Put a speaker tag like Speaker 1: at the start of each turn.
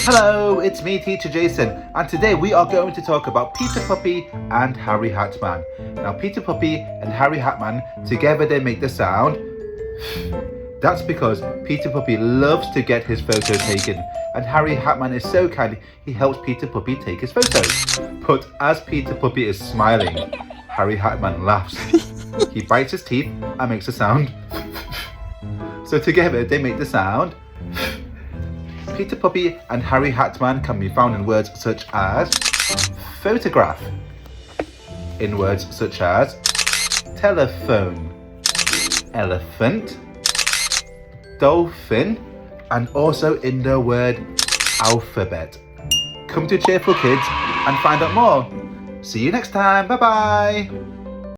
Speaker 1: Hello, it's me, Teacher Jason, and today we are going to talk about Peter Puppy and Harry Hatman. Now, Peter Puppy and Harry Hatman, together they make the sound. That's because Peter Puppy loves to get his photo taken, and Harry Hatman is so kind, he helps Peter Puppy take his photos. But as Peter Puppy is smiling, Harry Hatman laughs. He bites his teeth and makes a sound. So together they make the sound. Peter Puppy and Harry Hatman can be found in words such as photograph, in words such as telephone, elephant, dolphin, and also in the word alphabet. Come to Cheerful Kids and find out more. See you next time. Bye bye.